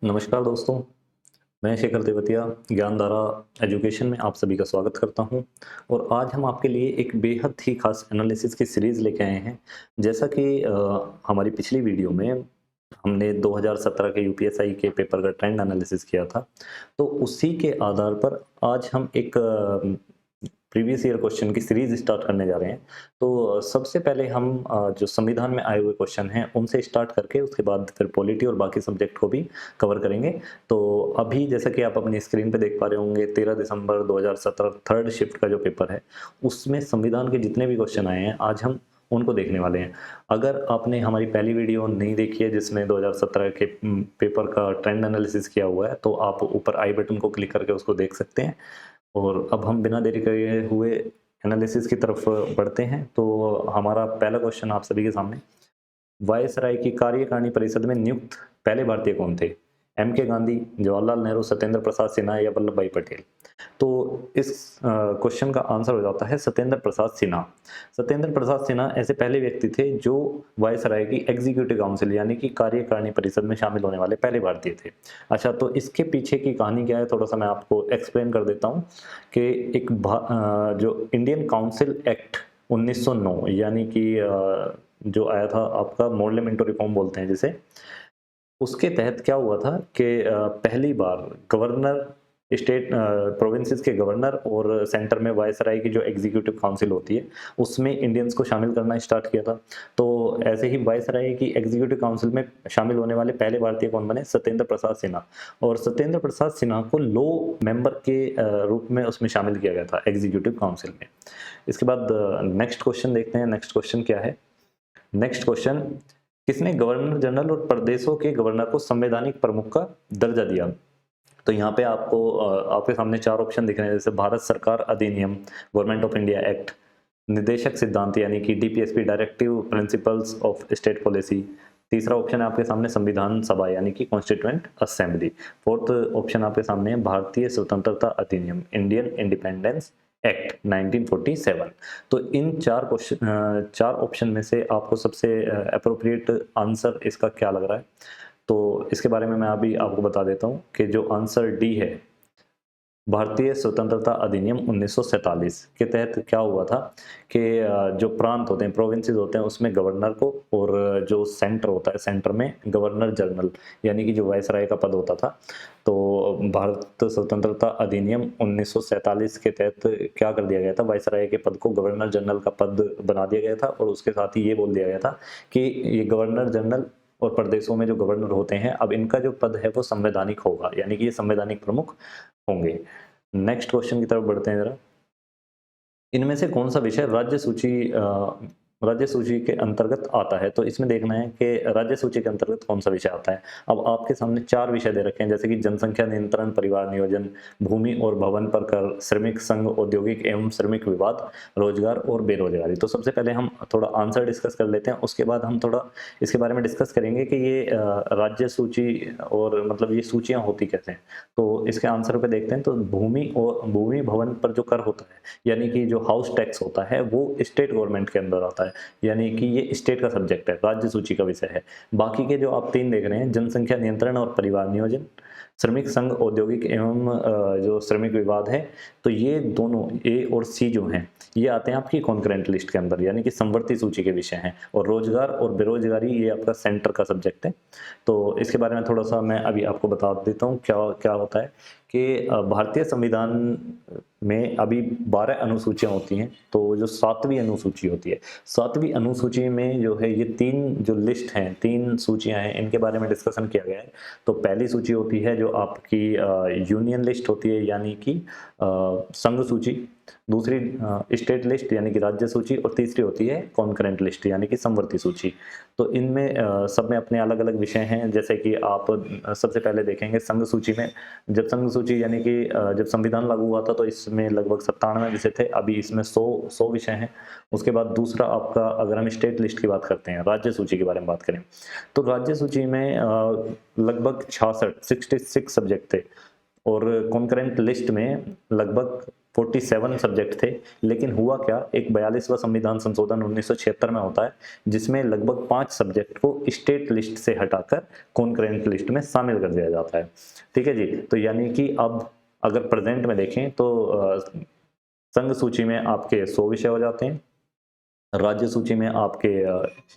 नमस्कार दोस्तों, मैं शेखर तेवतिया ज्ञानधारा एजुकेशन में आप सभी का स्वागत करता हूं। और आज हम आपके लिए एक बेहद ही खास एनालिसिस की सीरीज़ लेके आए हैं। जैसा कि हमारी पिछली वीडियो में हमने 2017 के यूपीएसआई के पेपर का ट्रेंड एनालिसिस किया था, तो उसी के आधार पर आज हम एक प्रीवियस ईयर क्वेश्चन की सीरीज स्टार्ट करने जा रहे हैं। तो सबसे पहले हम जो संविधान में आए हुए क्वेश्चन हैं उनसे स्टार्ट करके उसके बाद फिर पॉलिटी और बाकी सब्जेक्ट को भी कवर करेंगे। तो अभी जैसा कि आप अपनी स्क्रीन पे देख पा रहे होंगे, 13 दिसंबर 2017 थर्ड शिफ्ट का जो पेपर है उसमें संविधान के जितने भी क्वेश्चन आए हैं आज हम उनको देखने वाले हैं। अगर आपने हमारी पहली वीडियो नहीं देखी है जिसमें 2017 के पेपर का ट्रेंड एनालिसिस किया हुआ है, तो आप ऊपर आई बटन को क्लिक करके उसको देख सकते हैं। और अब हम बिना देरी करे हुए एनालिसिस की तरफ बढ़ते हैं। तो हमारा पहला क्वेश्चन आप सभी के सामने, वायसराय की कार्यकारिणी परिषद में नियुक्त पहले भारतीय कौन थे? एम के गांधी, जवाहरलाल नेहरू, सत्येंद्र प्रसाद सिन्हा या वल्लभ भाई पटेल? तो इस क्वेश्चन का आंसर हो जाता है सत्येंद्र प्रसाद सिन्हा। सत्येंद्र प्रसाद सिन्हा ऐसे पहले व्यक्ति थे जो वायसराय की एग्जीक्यूटिव काउंसिल यानी कि कार्यकारिणी परिषद में शामिल होने वाले पहले भारतीय थे। अच्छा, तो इसके पीछे की कहानी क्या है थोड़ा सा मैं आपको एक्सप्लेन कर देता हूँ कि जो इंडियन काउंसिल एक्ट 1909 यानी कि जो आया था आपका मॉडल रिफॉर्म बोलते हैं जिसे, उसके तहत क्या हुआ था कि पहली बार गवर्नर स्टेट प्रोविंसेस के गवर्नर और सेंटर में वायसराय की जो एग्जीक्यूटिव काउंसिल होती है उसमें इंडियंस को शामिल करना स्टार्ट किया था। तो ऐसे ही वायसराय की एग्जीक्यूटिव काउंसिल में शामिल होने वाले पहले भारतीय कौन बने? सत्येंद्र प्रसाद सिन्हा। और सत्येंद्र प्रसाद सिन्हा को लो मेंबर के रूप में उसमें शामिल किया गया था एग्जीक्यूटिव काउंसिल में। इसके बाद नेक्स्ट क्वेश्चन देखते हैं। नेक्स्ट क्वेश्चन क्या है? नेक्स्ट क्वेश्चन, किसने गवर्नर जनरल और प्रदेशों के गवर्नर को संवैधानिक प्रमुख का दर्जा दिया? तो यहाँ पे आपको आपके सामने चार ऑप्शन दिख रहे हैं, जैसे भारत सरकार अधिनियम, गवर्नमेंट ऑफ इंडिया एक्ट, निदेशक सिद्धांत यानी कि DPSP directive principles of state policy. तीसरा ऑप्शन है आपके सामने संविधान सभा यानी कि कॉन्स्टिट्यूएंट असेंबली। फोर्थ ऑप्शन आपके सामने है भारतीय स्वतंत्रता अधिनियम, इंडियन इंडिपेंडेंस एक्ट 1947। तो इन चार ऑप्शन में से आपको सबसे अप्रोप्रिएट आंसर इसका क्या लग रहा है? तो इसके बारे में मैं अभी आपको बता देता हूँ कि जो आंसर डी है, भारतीय स्वतंत्रता अधिनियम 1947 के तहत क्या हुआ था कि जो प्रांत होते हैं, प्रोविंसेस होते हैं, उसमें गवर्नर को, और जो सेंटर होता है सेंटर में गवर्नर जनरल यानी कि जो वायसराय का पद होता था। तो भारत स्वतंत्रता अधिनियम 1947 के तहत क्या कर दिया गया था, वायसराय के पद को गवर्नर जनरल का पद बना दिया गया था। और उसके साथ ही ये बोल दिया गया था कि ये गवर्नर जनरल और प्रदेशों में जो गवर्नर होते हैं अब इनका जो पद है वो संवैधानिक होगा, यानी कि ये संवैधानिक प्रमुख होंगे। नेक्स्ट क्वेश्चन की तरफ बढ़ते हैं जरा। इनमें से कौन सा विषय राज्य सूची के अंतर्गत आता है? तो इसमें देखना है कि राज्य सूची के अंतर्गत कौन सा विषय आता है। अब आपके सामने चार विषय दे रखे हैं, जैसे कि जनसंख्या नियंत्रण, परिवार नियोजन, भूमि और भवन पर कर, श्रमिक संघ, औद्योगिक एवं श्रमिक विवाद, रोजगार और बेरोजगारी। तो सबसे पहले हम थोड़ा आंसर डिस्कस कर लेते हैं, उसके बाद हम थोड़ा इसके बारे में डिस्कस करेंगे कि ये राज्य सूची और मतलब ये सूचियां होती कैसे हैं। तो इसके आंसर पे देखते हैं। तो भूमि भवन पर जो कर होता है यानी कि जो हाउस टैक्स होता है वो स्टेट गवर्नमेंट के अंदर आता है, यानी कि ये स्टेट का सब्जेक्ट है, राज्य सूची का विषय है। बाकी के जो आप तीन देख रहे हैं, जनसंख्या नियंत्रण और परिवार नियोजन, श्रमिक संघ, औद्योगिक एवं जो श्रमिक विवाद है, तो ये दोनों ए और सी जो हैं ये आते हैं आपकी कॉन्करेंट लिस्ट के अंदर, यानी कि समवर्ती सूची के विषय हैं। और रोजगार और बेरोजगारी ये आपका सेंटर का सब्जेक्ट है। तो इसके बारे में थोड़ा सा मैं अभी आपको बता देता हूँ क्या क्या होता है कि भारतीय संविधान में अभी 12 अनुसूचियां होती हैं। तो जो 7वीं अनुसूची होती है, 7वीं अनुसूची में जो है ये तीन जो लिस्ट हैं, तीन सूचियां हैं, इनके बारे में डिस्कशन किया गया है। तो पहली सूची होती है जो आपकी यूनियन लिस्ट होती है यानी कि संघ सूची, दूसरी स्टेट लिस्ट यानी कि राज्य सूची, और तीसरी होती है कॉन्करेंट लिस्ट यानी कि समवर्ती सूची। तो इनमें सब में अपने अलग अलग विषय हैं। जैसे कि आप सबसे पहले देखेंगे संघ सूची में, जब संघ सूची यानी कि जब संविधान लागू हुआ था तो इसमें लगभग 97 विषय थे, अभी इसमें 100 विषय हैं। उसके बाद दूसरा आपका, अगर हम स्टेट लिस्ट की बात करते हैं, राज्य सूची के बारे में बात करें, तो राज्य सूची में लगभग 66 सब्जेक्ट थे। और कॉन्करेंट लिस्ट में लगभग 47 सब्जेक्ट थे। लेकिन हुआ क्या, एक 42वां संविधान संशोधन 1976 में होता है, जिसमें लगभग 5 सब्जेक्ट को स्टेट लिस्ट से हटाकर कॉन्करेंट लिस्ट में शामिल कर दिया जाता है। ठीक है जी। तो यानी कि अब अगर प्रेजेंट में देखें तो संघ सूची में आपके 100 विषय हो जाते हैं, राज्य सूची में आपके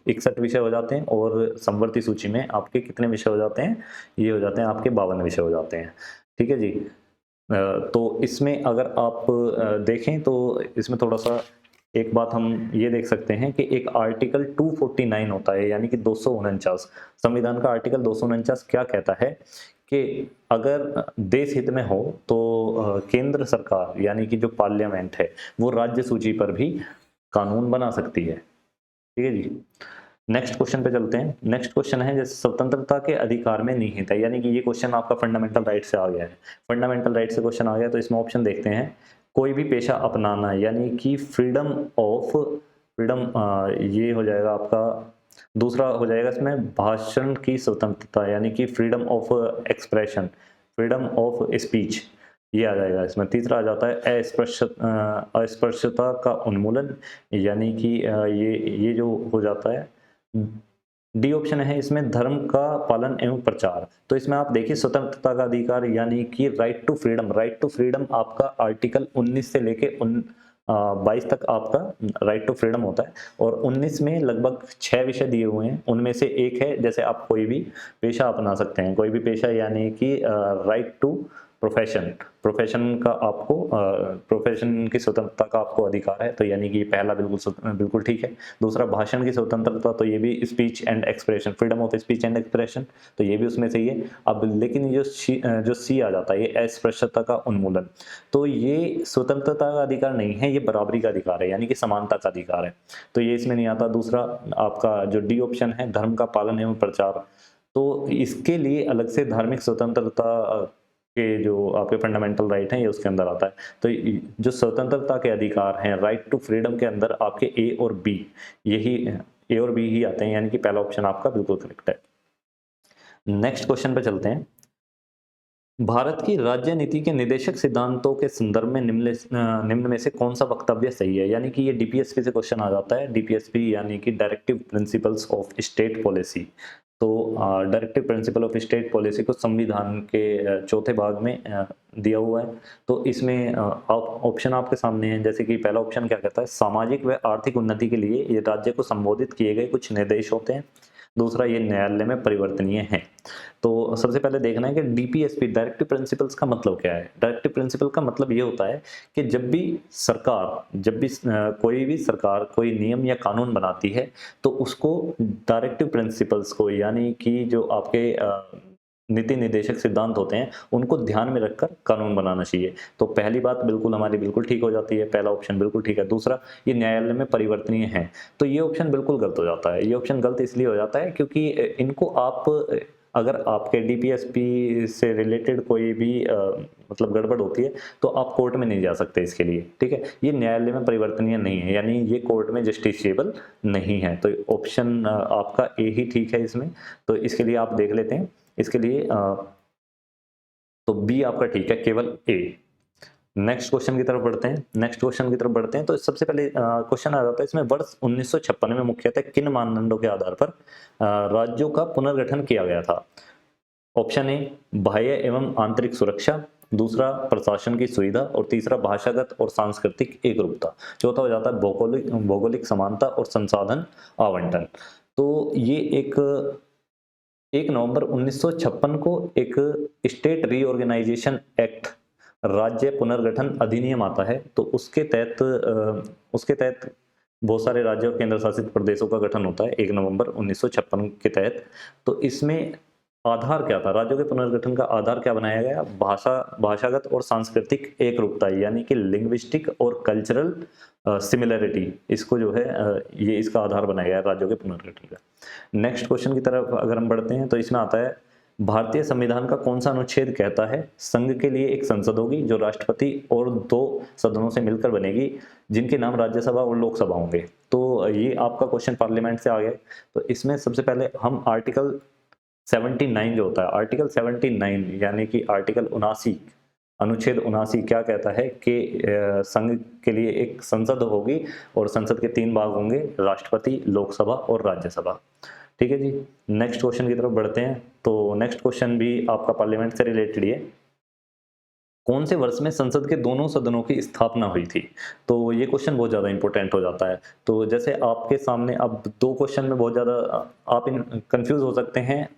61 विषय हो जाते हैं, और समवर्ती सूची में आपके कितने विषय हो जाते हैं, ये हो जाते हैं आपके 52 विषय हो जाते हैं। ठीक है जी। तो इसमें अगर आप देखें तो इसमें थोड़ा सा एक बात हम ये देख सकते हैं कि एक आर्टिकल 249 होता है, यानी कि 249 संविधान का आर्टिकल 249 क्या कहता है कि अगर देश हित में हो तो केंद्र सरकार यानी कि जो पार्लियामेंट है वो राज्य सूची पर भी कानून बना सकती है। ठीक है जी। नेक्स्ट क्वेश्चन पे चलते हैं। नेक्स्ट क्वेश्चन है जैसे स्वतंत्रता के अधिकार में निहित है, यानी कि ये क्वेश्चन आपका फंडामेंटल राइट से आ गया है। फंडामेंटल राइट से क्वेश्चन आ गया तो इसमें ऑप्शन देखते हैं। कोई भी पेशा अपनाना, यानी कि फ्रीडम ऑफ फ्रीडम, ये हो जाएगा आपका। दूसरा हो जाएगा इसमें भाषण की स्वतंत्रता, यानी कि freedom of expression, freedom of speech, ये आ जाएगा इसमें। तीसरा आ जाता है अस्पृश्यता का उन्मूलन, यानी कि ये जो हो जाता है। डी ऑप्शन है इसमें धर्म का पालन एवं प्रचार। तो इसमें आप देखिए स्वतंत्रता का अधिकार यानी कि right to freedom, right to freedom आपका आर्टिकल 19 से लेके 22 तक आपका राइट टू फ्रीडम होता है। और 19 में लगभग 6 विषय दिए हुए हैं, उनमें से एक है जैसे आप कोई भी पेशा अपना सकते हैं, कोई भी पेशा, यानी कि राइट टू प्रोफेशन, प्रोफेशन का आपको प्रोफेशन की स्वतंत्रता का आपको अधिकार है, तो यानी कि पहला बिल्कुल ठीक है। दूसरा भाषण की स्वतंत्रता, तो ये भी speech and expression, freedom of speech and expression, तो ये भी उसमें से ही है। अब लेकिन जो सी आ जाता है, ये अस्पृश्यता का उन्मूलन, तो ये स्वतंत्रता का अधिकार नहीं है, ये बराबरी का अधिकार है, यानी कि समानता का अधिकार है, तो ये इसमें नहीं आता। दूसरा आपका जो डी ऑप्शन है धर्म का पालन एवं प्रचार, तो इसके लिए अलग से धार्मिक स्वतंत्रता के जो आपके फंडामेंटल राइट हैं ये उसके अंदर आता है। तो जो स्वतंत्रता के अधिकार हैं राइट टू फ्रीडम के अंदर आपके ए और बी, यही ए और बी ही आते हैं, यानी कि पहला ऑप्शन आपका बिल्कुल करेक्ट है। नेक्स्ट क्वेश्चन पे चलते हैं। भारत की राज्य नीति के निदेशक सिद्धांतों के संदर्भ में निम्न में से कौन सा वक्तव्य सही है, यानी कि ये डीपीएसपी से क्वेश्चन आ जाता है। डीपीएसपी यानी कि directive principles of state policy. तो directive principle of state policy को संविधान के चौथे भाग में दिया हुआ है। तो इसमें ऑप्शन आपके सामने है, जैसे कि पहला ऑप्शन क्या कहता है, सामाजिक व आर्थिक उन्नति के लिए ये राज्य को संबोधित किए गए कुछ निर्देश होते हैं। दूसरा, ये न्यायालय में परिवर्तनीय है। तो सबसे पहले देखना है कि डीपीएसपी डायरेक्टिव प्रिंसिपल्स का मतलब क्या है। डायरेक्टिव प्रिंसिपल का मतलब ये होता है कि जब भी कोई भी सरकार कोई नियम या कानून बनाती है तो उसको डायरेक्टिव प्रिंसिपल्स को, यानी कि जो आपके नीति निर्देशक सिद्धांत होते हैं उनको ध्यान में रखकर कानून बनाना चाहिए। तो पहली बात बिल्कुल हमारी बिल्कुल ठीक हो जाती है, पहला ऑप्शन बिल्कुल ठीक है। दूसरा, ये न्यायालय में परिवर्तनीय है, तो ये ऑप्शन बिल्कुल गलत हो जाता है। ये ऑप्शन गलत इसलिए हो जाता है क्योंकि इनको आप, अगर आपके डीपीएसपी से रिलेटेड कोई भी मतलब गड़बड़ होती है तो आप कोर्ट में नहीं जा सकते इसके लिए। ठीक है, ये न्यायालय में परिवर्तनीय नहीं है, यानी ये कोर्ट में जस्टिसेबल नहीं है। तो ऑप्शन आपका ए ही ठीक है इसमें। तो इसके लिए आप देख लेते हैं, इसके लिए तो बी आपका ठीक है, केवल ए। नेक्स्ट क्वेश्चन की तरफ बढ़ते हैं। तो सबसे पहले क्वेश्चन आ जाता है इसमें, वर्ष 1956 में मुख्यतः किन मानदंडों के आधार पर राज्यों का पुनर्गठन किया गया था। ऑप्शन ए, बाह्य एवं आंतरिक सुरक्षा। दूसरा, प्रशासन की सुविधा। और तीसरा, भाषागत और सांस्कृतिक एकरूपता। चौथा हो जाता है भौगोलिक समानता और संसाधन आवंटन। तो ये 1 नवंबर 1956 को एक स्टेट रीऑर्गेनाइजेशन एक्ट, राज्य पुनर्गठन अधिनियम आता है। तो उसके तहत बहुत सारे राज्यों और केंद्र शासित प्रदेशों का गठन होता है 1 नवंबर 1956 के तहत। तो इसमें आधार क्या था, राज्यों के पुनर्गठन का आधार क्या बनाया गया, भाषागत और सांस्कृतिक एकरूपता, यानी कि लिंग्विस्टिक और कल्चरल सिमिलरिटी, इसको जो है ये इसका आधार बनाया गया राज्यों के पुनर्गठन का। नेक्स्ट क्वेश्चन की तरफ अगर हम बढ़ते हैं तो इसमें आता है, भारतीय संविधान का कौन सा अनुच्छेद कहता है संघ के लिए एक संसद होगी जो राष्ट्रपति और 2 सदनों से मिलकर बनेगी, जिनके नाम राज्यसभा और लोकसभा होंगे। तो ये आपका क्वेश्चन पार्लियामेंट से आ गया। तो इसमें सबसे पहले हम आर्टिकल 79 जो होता है, आर्टिकल 79 यानी कि आर्टिकल 79 अनुच्छेद 79 क्या कहता है कि संघ के लिए एक संसद होगी और संसद के 3 भाग होंगे, राष्ट्रपति, लोकसभा और राज्यसभा। ठीक है जी, नेक्स्ट क्वेश्चन की तरफ बढ़ते हैं। तो नेक्स्ट क्वेश्चन भी आपका पार्लियामेंट से रिलेटेड ही है। कौन से वर्ष में संसद के दोनों सदनों की स्थापना हुई थी? तो ये क्वेश्चन बहुत ज़्यादा इंपॉर्टेंट हो जाता है। तो जैसे आपके सामने अब 2 क्वेश्चन में बहुत ज़्यादा आप इन कन्फ्यूज़ हो सकते हैं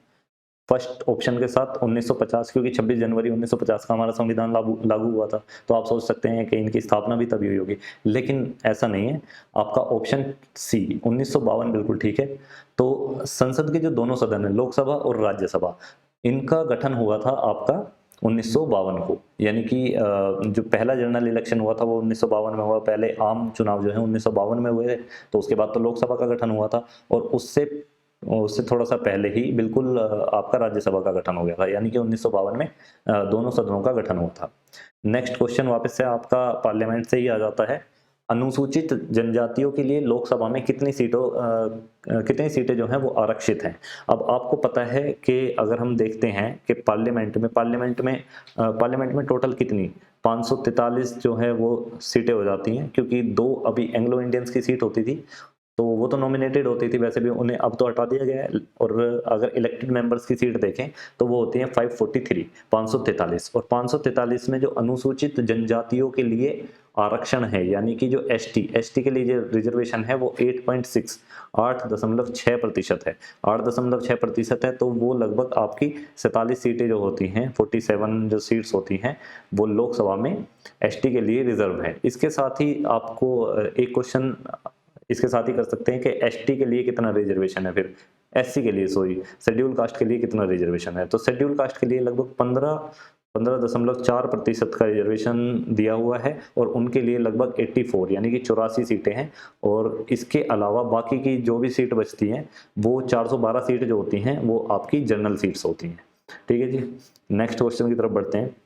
फर्स्ट ऑप्शन के साथ 1950, क्योंकि 26 जनवरी 1950 का हमारा संविधान लागू लागू हुआ था। तो आप सोच सकते हैं कि इनकी स्थापना भी तभी हुई होगी, लेकिन ऐसा नहीं है। आपका ऑप्शन सी 1952 बिल्कुल ठीक है। तो संसद के जो दोनों सदन हैं, लोकसभा और राज्यसभा, इनका गठन हुआ था आपका 1952 को, यानी कि जो पहला जनरल इलेक्शन हुआ था वो 1952 में हुआ। पहले आम चुनाव जो है 1952 में हुए थे, तो उसके बाद तो लोकसभा का गठन हुआ था, और उससे उससे थोड़ा-सा पहले ही बिल्कुल आपका राज्यसभा का गठन हो गया था, यानी कि 1952 में दोनों सदनों का गठन हुआ था। नेक्स्ट क्वेश्चन वापस से आपका पार्लियामेंट से ही आ जाता है। अनुसूचित जनजातियों के लिए लोकसभा में कितनी सीटें जो हैं वो आरक्षित हैं? अब आपको पता है कि अगर हम देखते हैं कि पार्लियामेंट में टोटल कितनी 543 जो है वो सीटें हो जाती हैं, क्योंकि 2 अभी एंग्लो इंडियंस की सीट होती थी, तो वो तो नॉमिनेटेड होती थी वैसे भी, उन्हें अब तो हटा दिया गया है। और अगर इलेक्टेड मेंबर्स की सीट देखें तो वो होती है 543, 543, और 543 में जो अनुसूचित जनजातियों के लिए आरक्षण है, यानी कि जो एसटी के लिए जो रिजर्वेशन है वो 8.6 8.6% है। 8.6% है, तो वो लगभग आपकी 47 सीटें जो होती हैं, 47 जो सीट्स होती हैं, वो लोकसभा में एसटी के लिए रिजर्व है। इसके साथ ही आपको एक क्वेश्चन इसके साथ ही कर सकते हैं कि एसटी के लिए कितना रिजर्वेशन है, फिर एससी के लिए, सॉरी, शेड्यूल कास्ट के लिए कितना रिजर्वेशन है। तो शेड्यूल कास्ट के लिए लगभग 15.4% का रिजर्वेशन दिया हुआ है, और उनके लिए लगभग 84 यानी कि 84 सीटें हैं। और इसके अलावा बाकी की जो भी सीट बचती हैं वो 412 सीट जो होती हैं वो आपकी जनरल सीट्स होती हैं। ठीक है जी, नेक्स्ट क्वेश्चन की तरफ बढ़ते हैं।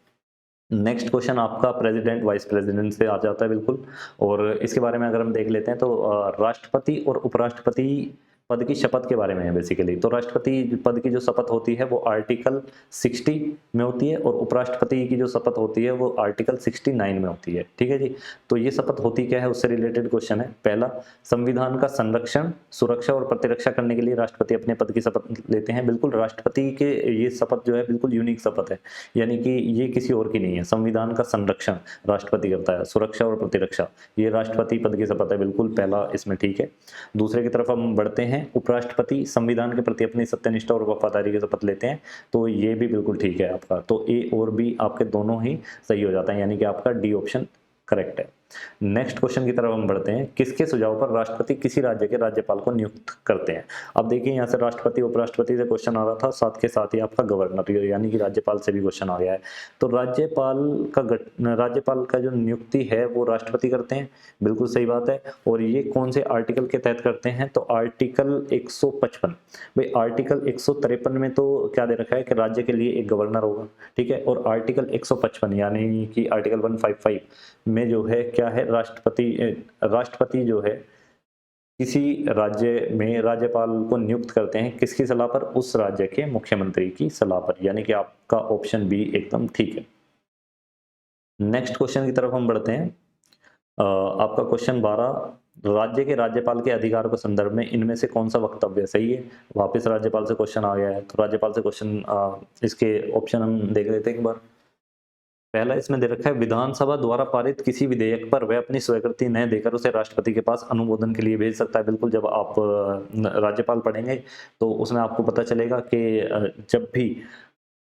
नेक्स्ट क्वेश्चन आपका प्रेसिडेंट वाइस प्रेसिडेंट से आ जाता है बिल्कुल, और इसके बारे में अगर हम देख लेते हैं तो राष्ट्रपति और उपराष्ट्रपति पद की शपथ के बारे में है बेसिकली। तो राष्ट्रपति पद की जो शपथ होती है वो आर्टिकल 60 में होती है, और उपराष्ट्रपति की जो शपथ होती है वो आर्टिकल 69 में होती है। ठीक है जी, तो ये शपथ होती क्या है उससे रिलेटेड क्वेश्चन है। पहला, संविधान का संरक्षण, सुरक्षा और प्रतिरक्षा करने के लिए राष्ट्रपति अपने पद की शपथ लेते हैं। बिल्कुल राष्ट्रपति के ये शपथ जो है बिल्कुल यूनिक शपथ है, यानी कि ये किसी और की नहीं है। संविधान का संरक्षण राष्ट्रपति करता है, सुरक्षा और प्रतिरक्षा ये राष्ट्रपति पद की शपथ है, बिल्कुल पहला इसमें ठीक है। दूसरे की तरफ हम बढ़ते हैं। उपराष्ट्रपति संविधान के प्रति अपनी सत्यनिष्ठा और वफादारी की शपथ लेते हैं, तो ये भी बिल्कुल ठीक है आपका। तो ए और बी आपके दोनों ही सही हो जाता है, यानी कि आपका डी ऑप्शन करेक्ट है। नेक्स्ट क्वेश्चन की तरफ हम बढ़ते हैं। किसके सुझाव पर राष्ट्रपति किसी राज्य के राज्यपाल को नियुक्त करते हैं? अब देखिए यहाँ से राष्ट्रपति उपराष्ट्रपति से क्वेश्चन आ रहा था, साथ के साथ ही आपका गवर्नर यानी कि राज्यपाल से भी क्वेश्चन आ गया है। तो राज्यपाल का जो नियुक्ति है वो राष्ट्रपति करते हैं, बिल्कुल सही बात है। और ये कौन से आर्टिकल के तहत करते हैं? तो आर्टिकल 155। भाई आर्टिकल 153 में तो क्या दे रखा है कि राज्य के लिए एक गवर्नर होगा, ठीक है। और आर्टिकल 155 यानी कि आर्टिकल 155 में जो है क्या है, राष्ट्रपति जो है किसी राज्य में राज्यपाल को नियुक्त करते हैं, किसकी सलाह पर? उस राज्य के मुख्यमंत्री की सलाह पर, यानी कि आपका ऑप्शन बी एकदम ठीक है। नेक्स्ट क्वेश्चन की तरफ हम बढ़ते हैं। आपका क्वेश्चन 12, राज्य के राज्यपाल के अधिकार के संदर्भ में इनमें से कौन सा वक्तव्य सही है? वापस राज्यपाल से क्वेश्चन आ गया है, तो राज्यपाल से क्वेश्चन इसके ऑप्शन हम देख लेते हैं एक बार। पहला इसमें दे रखा है, विधानसभा द्वारा पारित किसी विधेयक पर वह अपनी स्वीकृति न देकर उसे राष्ट्रपति के पास अनुमोदन के लिए भेज सकता है। बिल्कुल, जब आप राज्यपाल पढ़ेंगे तो उसमें आपको पता चलेगा कि जब भी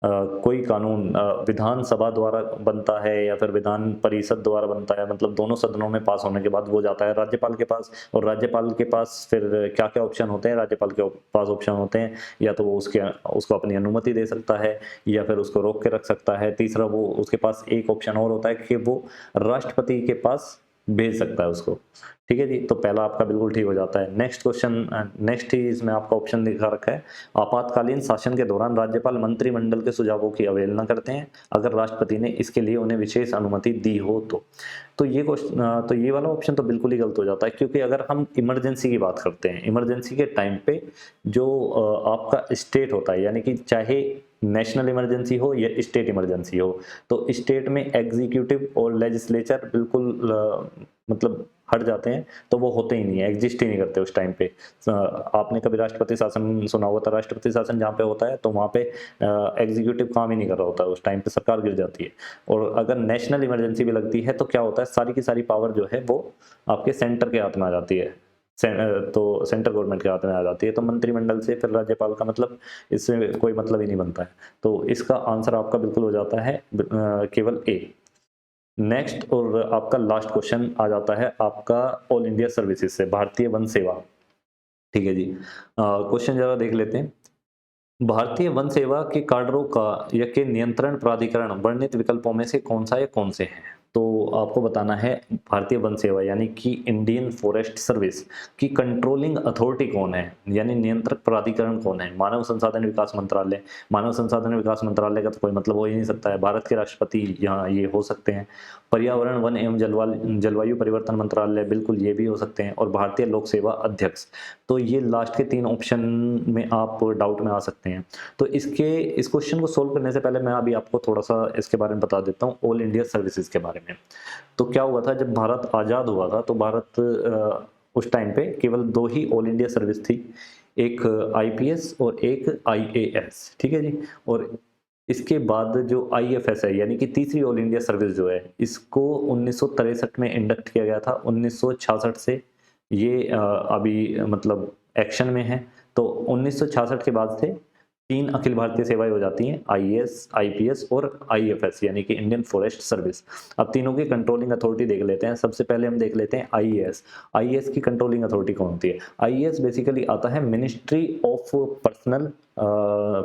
कोई कानून विधानसभा द्वारा बनता है या फिर विधान परिषद द्वारा बनता है, मतलब दोनों सदनों में पास होने के बाद वो जाता है राज्यपाल के पास। और राज्यपाल के पास फिर क्या क्या ऑप्शन होते हैं? राज्यपाल के पास ऑप्शन होते हैं, या तो वो उसको अपनी अनुमति दे सकता है, या फिर उसको रोक के रख सकता है। तीसरा, वो उसके पास एक ऑप्शन और होता है कि वो राष्ट्रपति के पास भेज सकता है उसको। ठीक है जी, तो पहला आपका बिल्कुल ठीक हो जाता है। नेक्स्ट क्वेश्चन, नेक्स्ट ही इसमें आपका ऑप्शन दिखा रखा है, आपातकालीन शासन के दौरान राज्यपाल मंत्रिमंडल के सुझावों की अवहेलना करते हैं अगर राष्ट्रपति ने इसके लिए उन्हें विशेष अनुमति दी हो तो ये क्वेश्चन, तो ये वाला ऑप्शन तो बिल्कुल ही गलत हो जाता है, क्योंकि अगर हम इमरजेंसी की बात करते हैं, इमरजेंसी के टाइम पे जो आपका स्टेट होता है, यानी कि चाहे नेशनल इमरजेंसी हो या स्टेट इमरजेंसी हो, तो स्टेट में एग्जीक्यूटिव और लेजिस्लेचर बिल्कुल मतलब हट जाते हैं, तो वो होते ही नहीं है, एग्जिस्ट ही नहीं करते उस टाइम पे। आपने कभी राष्ट्रपति शासन सुना होगा, तो राष्ट्रपति शासन जहाँ पे होता है तो वहाँ पे एग्जीक्यूटिव काम ही नहीं कर रहा होता है, उस टाइम पे सरकार गिर जाती है। और अगर नेशनल इमरजेंसी भी लगती है तो क्या होता है, सारी की सारी पावर जो है वो आपके सेंटर के हाथ में आ जाती है, तो सेंट्रल गवर्नमेंट के हाथ में आ जाती है, तो मंत्रिमंडल से फिर राज्यपाल का मतलब, इससे कोई मतलब ही नहीं बनता है। तो इसका आंसर आपका बिल्कुल हो जाता है केवल ए। नेक्स्ट और आपका लास्ट क्वेश्चन आ जाता है आपका ऑल इंडिया सर्विसेज से, भारतीय वन सेवा। ठीक है जी, क्वेश्चन जरा देख लेते हैं। भारतीय वन सेवा के काडरों का या के नियंत्रण प्राधिकरण वर्णित विकल्पों में से कौन सा या कौन से हैं? तो आपको बताना है भारतीय वन सेवा यानी कि इंडियन फॉरेस्ट सर्विस की कंट्रोलिंग अथॉरिटी कौन है, यानी नियंत्रक प्राधिकरण कौन है? मानव संसाधन विकास मंत्रालय। मानव संसाधन विकास मंत्रालय का तो कोई मतलब हो ही नहीं सकता है, भारत के राष्ट्रपति यहाँ ये हो सकते हैं। पर्यावरण वन एवं जलवायु परिवर्तन मंत्रालय, बिल्कुल ये भी हो सकते हैं। और भारतीय लोक सेवा अध्यक्ष। तो ये लास्ट के 3 ऑप्शन में आप डाउट में आ सकते हैं। तो इस क्वेश्चन को सोल्व करने से पहले मैं अभी आपको थोड़ा सा इसके बारे में बता देता हूँ, ऑल इंडिया सर्विसेज के बारे में। तो क्या हुआ था, जब भारत आज़ाद हुआ था तो भारत उस टाइम पे केवल 2 ही ऑल इंडिया सर्विस थी, एक आईपीएस और एक आईएएस। ठीक है जी। और इसके बाद जो आईएफएस है, यानी कि तीसरी ऑल इंडिया सर्विस जो है, इसको 1963 में इंडक्ट किया गया था। 1966 से ये अभी मतलब एक्शन में है। तो 1966 के बाद से 3 अखिल भारतीय सेवाएं हो जाती हैं, आईएएस, आईपीएस और आईएफएस, यानी कि इंडियन फॉरेस्ट सर्विस। अब तीनों की कंट्रोलिंग अथॉरिटी देख लेते हैं। सबसे पहले हम देख लेते हैं आईएएस। आईएएस की कंट्रोलिंग अथॉरिटी कौन होती है? आईएएस बेसिकली आता है ministry of personnel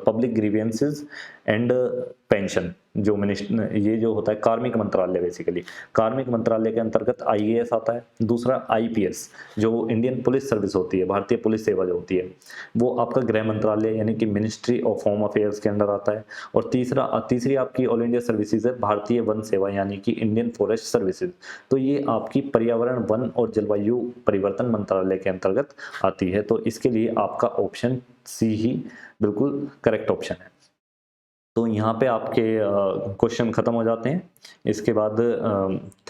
public grievances and pension. जो मिनिस्टर, ये जो होता है कार्मिक मंत्रालय, बेसिकली कार्मिक मंत्रालय के अंतर्गत आईएएस आता है। दूसरा आईपीएस, जो इंडियन पुलिस सर्विस होती है, भारतीय पुलिस सेवा जो होती है, वो आपका गृह मंत्रालय यानी कि मिनिस्ट्री ऑफ होम अफेयर्स के अंडर आता है। और तीसरी आपकी ऑल इंडिया सर्विसेज है भारतीय वन सेवा यानी कि इंडियन फॉरेस्ट सर्विसेज। तो ये आपकी पर्यावरण, वन और जलवायु परिवर्तन मंत्रालय के अंतर्गत आती है। तो इसके लिए आपका ऑप्शन सी ही बिल्कुल करेक्ट ऑप्शन है। तो यहाँ पे आपके क्वेश्चन खत्म हो जाते हैं। इसके बाद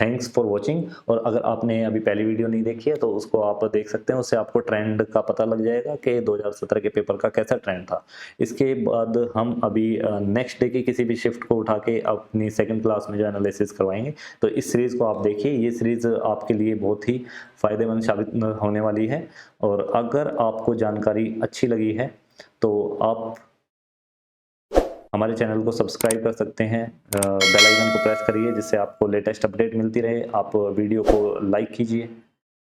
थैंक्स फॉर वॉचिंग। और अगर आपने अभी पहली वीडियो नहीं देखी है तो उसको आप देख सकते हैं, उससे आपको ट्रेंड का पता लग जाएगा कि 2017 के पेपर का कैसा ट्रेंड था। इसके बाद हम अभी नेक्स्ट डे की किसी भी शिफ्ट को उठा के अपनी सेकंड क्लास में जो एनालिसिस करवाएंगे। तो इस सीरीज़ को आप देखिए, ये सीरीज़ आपके लिए बहुत ही फ़ायदेमंद साबित होने वाली है। और अगर आपको जानकारी अच्छी लगी है तो आप हमारे चैनल को सब्सक्राइब कर सकते हैं, बेल आइकन को प्रेस करिए जिससे आपको लेटेस्ट अपडेट मिलती रहे। आप वीडियो को लाइक कीजिए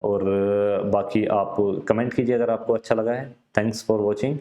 और बाकी आप कमेंट कीजिए अगर आपको अच्छा लगा है। Thanks for watching.